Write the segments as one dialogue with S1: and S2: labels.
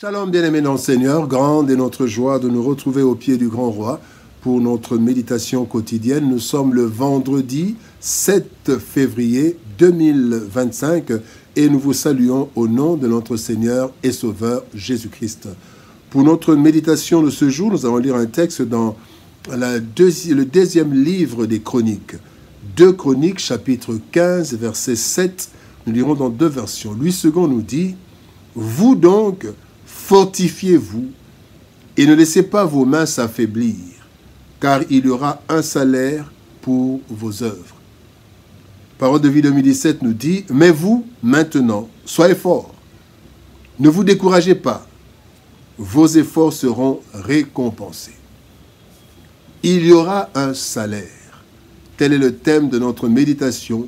S1: Shalom, bien-aimés dans le Seigneur, grande est notre joie de nous retrouver au pied du grand roi pour notre méditation quotidienne. Nous sommes le vendredi 7 février 2025 et nous vous saluons au nom de notre Seigneur et Sauveur Jésus-Christ. Pour notre méditation de ce jour, nous allons lire un texte dans le deuxième livre des Chroniques. 2 Chroniques, chapitre 15, verset 7. Nous lirons dans deux versions. Louis II nous dit « Vous donc, fortifiez-vous et ne laissez pas vos mains s'affaiblir, car il y aura un salaire pour vos œuvres. » Parole de vie 2017 nous dit « Mais vous, maintenant, soyez forts. Ne vous découragez pas. Vos efforts seront récompensés. » Il y aura un salaire. Tel est le thème de notre méditation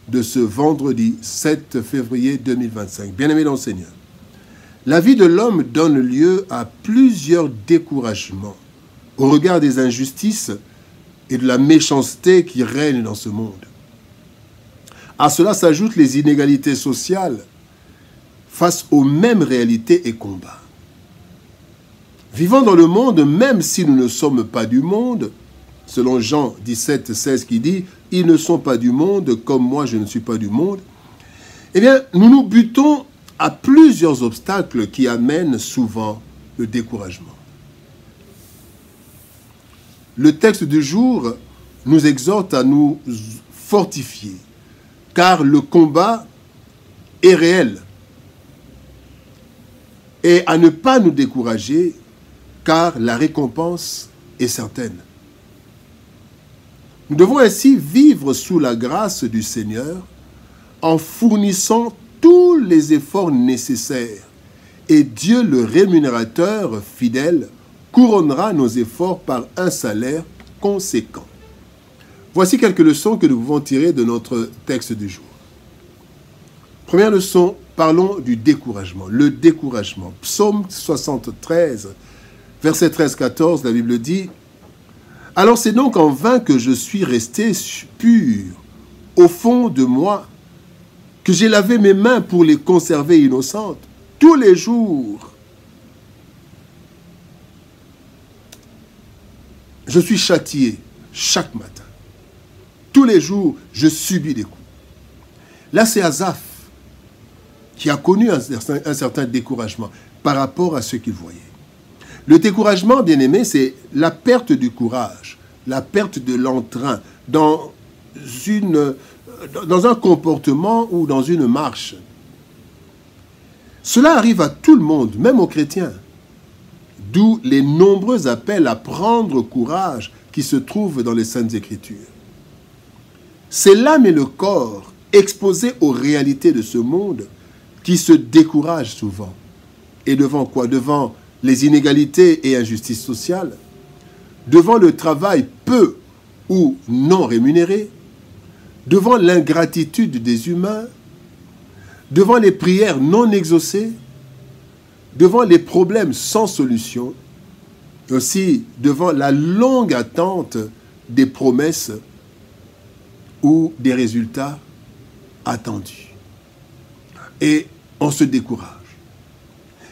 S1: de ce vendredi 7 février 2025. Bien-aimés dans le Seigneur, la vie de l'homme donne lieu à plusieurs découragements au regard des injustices et de la méchanceté qui règnent dans ce monde. À cela s'ajoutent les inégalités sociales face aux mêmes réalités et combats. Vivant dans le monde, même si nous ne sommes pas du monde, selon Jean 17, 16 qui dit « Ils ne sont pas du monde, comme moi je ne suis pas du monde », eh bien, nous nous butons à plusieurs obstacles qui amènent souvent le découragement. Le texte du jour nous exhorte à nous fortifier, car le combat est réel, et à ne pas nous décourager, car la récompense est certaine. Nous devons ainsi vivre sous la grâce du Seigneur en fournissant tous les efforts nécessaires, et Dieu, le rémunérateur fidèle, couronnera nos efforts par un salaire conséquent. Voici quelques leçons que nous pouvons tirer de notre texte du jour. Première leçon, parlons du découragement. Le découragement. Psaume 73, verset 13-14, la Bible dit « Alors c'est donc en vain que je suis resté pur au fond de moi, que j'ai lavé mes mains pour les conserver innocentes tous les jours. Je suis châtié chaque matin. Tous les jours, je subis des coups. » Là, c'est Asaph qui a connu un certain découragement par rapport à ce qu'il voyait. Le découragement, bien aimé, c'est la perte du courage, la perte de l'entrain dans un comportement ou dans une marche. Cela arrive à tout le monde, même aux chrétiens, d'où les nombreux appels à prendre courage qui se trouvent dans les Saintes Écritures. C'est l'âme et le corps exposés aux réalités de ce monde qui se découragent souvent. Et devant quoi? Devant les inégalités et injustices sociales, devant le travail peu ou non rémunéré, devant l'ingratitude des humains, devant les prières non exaucées, devant les problèmes sans solution, aussi devant la longue attente des promesses ou des résultats attendus. Et on se décourage.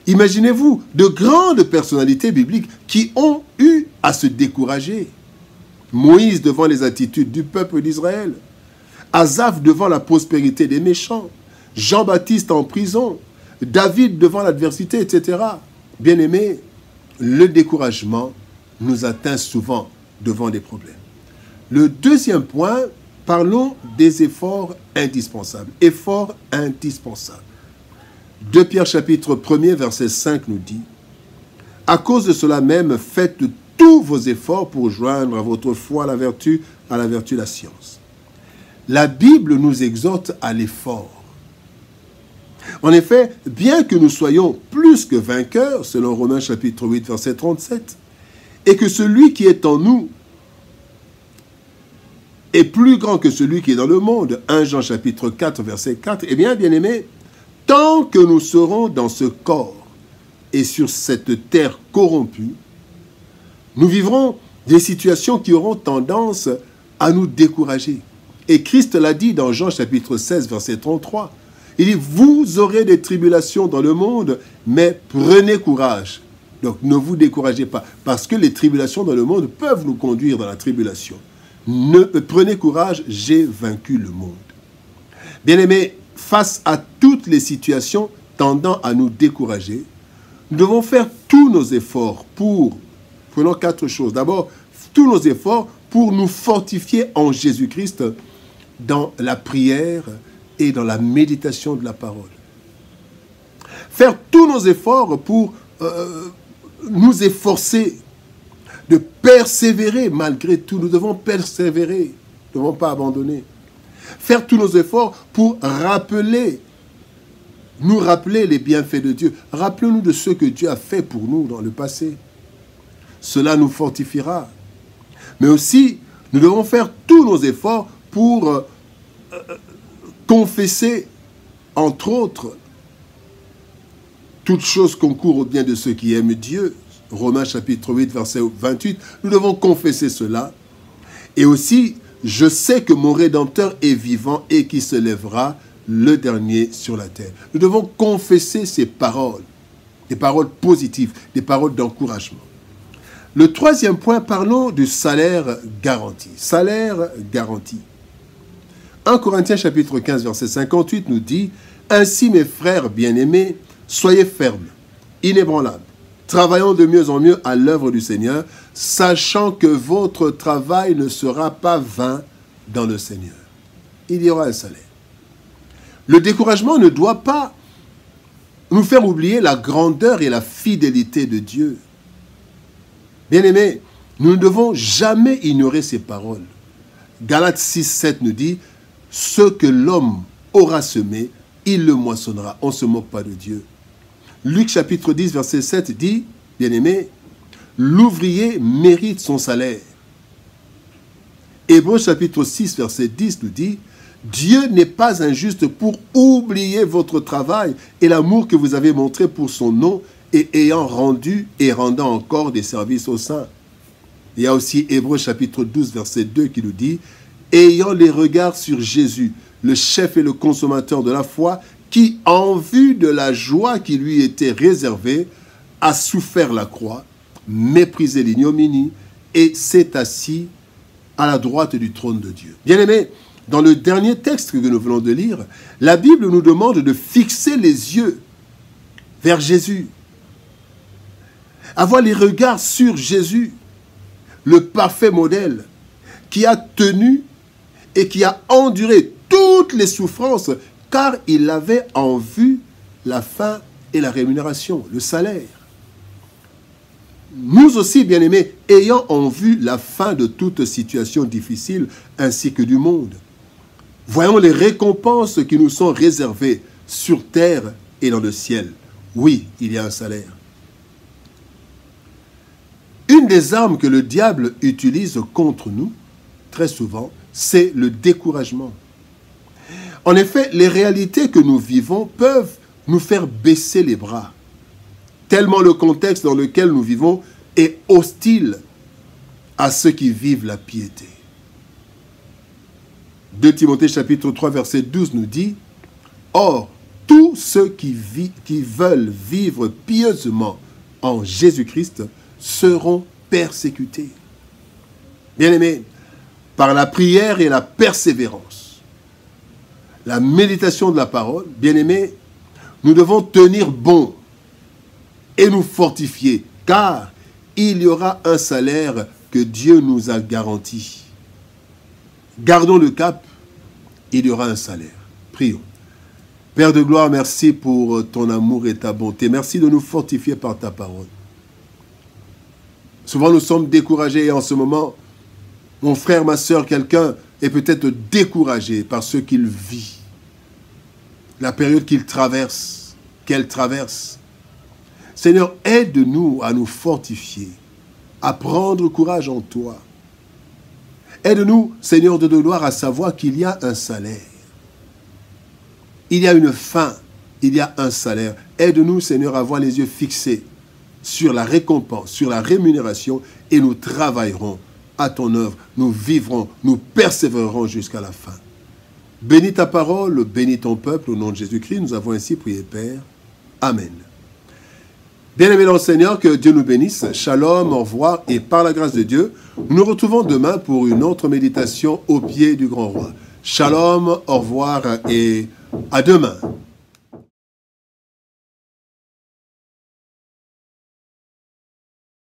S1: Imaginez-vous de grandes personnalités bibliques qui ont eu à se décourager. Moïse devant les attitudes du peuple d'Israël, Asaph devant la prospérité des méchants, Jean-Baptiste en prison, David devant l'adversité, etc. Bien-aimés, le découragement nous atteint souvent devant des problèmes. Le deuxième point, parlons des efforts indispensables. Efforts indispensables. 2 Pierre chapitre 1er, verset 5 nous dit « À cause de cela même, faites tous vos efforts pour joindre à votre foi la vertu la science. » La Bible nous exhorte à l'effort. En effet, bien que nous soyons plus que vainqueurs, selon Romains chapitre 8, verset 37, et que celui qui est en nous est plus grand que celui qui est dans le monde, 1 Jean chapitre 4, verset 4, eh bien, bien-aimés, tant que nous serons dans ce corps et sur cette terre corrompue, nous vivrons des situations qui auront tendance à nous décourager. Et Christ l'a dit dans Jean chapitre 16, verset 33, Il dit, vous aurez des tribulations dans le monde, mais prenez courage. Donc ne vous découragez pas, parce que les tribulations dans le monde peuvent nous conduire dans la tribulation. Prenez courage, j'ai vaincu le monde. Bien-aimés, face à toutes les situations tendant à nous décourager, nous devons faire tous nos efforts pour, prenons 4 choses. D'abord, tous nos efforts pour nous fortifier en Jésus-Christ dans la prière et dans la méditation de la parole. Faire tous nos efforts pour nous efforcer de persévérer malgré tout. Nous devons persévérer, nous ne devons pas abandonner. Faire tous nos efforts pour nous rappeler les bienfaits de Dieu. Rappelons-nous de ce que Dieu a fait pour nous dans le passé. Cela nous fortifiera. Mais aussi, nous devons faire tous nos efforts pour confesser, entre autres, toutes choses concourent au bien de ceux qui aiment Dieu. Romains chapitre 8, verset 28. Nous devons confesser cela. Et aussi, je sais que mon Rédempteur est vivant et qui se lèvera le dernier sur la terre. Nous devons confesser ces paroles, des paroles positives, des paroles d'encouragement. Le 3e point, parlons du salaire garanti. Salaire garanti. 1 Corinthiens chapitre 15, verset 58 nous dit « Ainsi, mes frères bien-aimés, soyez fermes, inébranlables, travaillant de mieux en mieux à l'œuvre du Seigneur, sachant que votre travail ne sera pas vain dans le Seigneur. » Il y aura un salaire. Le découragement ne doit pas nous faire oublier la grandeur et la fidélité de Dieu. Bien-aimés, nous ne devons jamais ignorer ces paroles. Galates 6, 7 nous dit « Ce que l'homme aura semé, il le moissonnera. » On ne se moque pas de Dieu. Luc chapitre 10, verset 7 dit « Bien-aimés, l'ouvrier mérite son salaire. » Hébreux chapitre 6, verset 10 nous dit « Dieu n'est pas injuste pour oublier votre travail et l'amour que vous avez montré pour son nom et ayant rendu et rendant encore des services aux saints. » Il y a aussi Hébreux chapitre 12, verset 2 qui nous dit « Ayant les regards sur Jésus, le chef et le consommateur de la foi, qui, en vue de la joie qui lui était réservée, a souffert la croix, méprisé l'ignominie et s'est assis à la droite du trône de Dieu. » Bien-aimés, dans le dernier texte que nous venons de lire, la Bible nous demande de fixer les yeux vers Jésus. Avoir les regards sur Jésus, le parfait modèle, qui a tenu et qui a enduré toutes les souffrances, car il avait en vue la fin et la rémunération, le salaire. Nous aussi, bien-aimés, ayant en vue la fin de toute situation difficile, ainsi que du monde, voyons les récompenses qui nous sont réservées sur terre et dans le ciel. Oui, il y a un salaire. Une des armes que le diable utilise contre nous, très souvent, c'est le découragement. En effet, les réalités que nous vivons peuvent nous faire baisser les bras, tellement le contexte dans lequel nous vivons est hostile à ceux qui vivent la piété. 2 Timothée chapitre 3 verset 12 nous dit « Or, tous ceux qui veulent vivre pieusement en Jésus-Christ seront persécutés. » Bien-aimés, par la prière et la persévérance, la méditation de la parole, bien-aimés, nous devons tenir bon et nous fortifier, car il y aura un salaire que Dieu nous a garanti. Gardons le cap, il y aura un salaire. Prions. Père de gloire, merci pour ton amour et ta bonté. Merci de nous fortifier par ta parole. Souvent nous sommes découragés et en ce moment, mon frère, ma soeur, quelqu'un est peut-être découragé par ce qu'il vit, la période qu'il traverse, qu'elle traverse. Seigneur, aide-nous à nous fortifier, à prendre courage en toi. Aide-nous, Seigneur de gloire, à savoir qu'il y a un salaire. Il y a une fin, il y a un salaire. Aide-nous, Seigneur, à avoir les yeux fixés sur la récompense, sur la rémunération, et nous travaillerons à ton œuvre. Nous vivrons, nous persévérerons jusqu'à la fin. Bénis ta parole, bénis ton peuple, au nom de Jésus-Christ, nous avons ainsi prié, Père. Amen. Bien-aimés dans le Seigneur, que Dieu nous bénisse. Shalom, au revoir, et par la grâce de Dieu, nous nous retrouvons demain pour une autre méditation au pied du grand roi. Shalom, au revoir et à demain.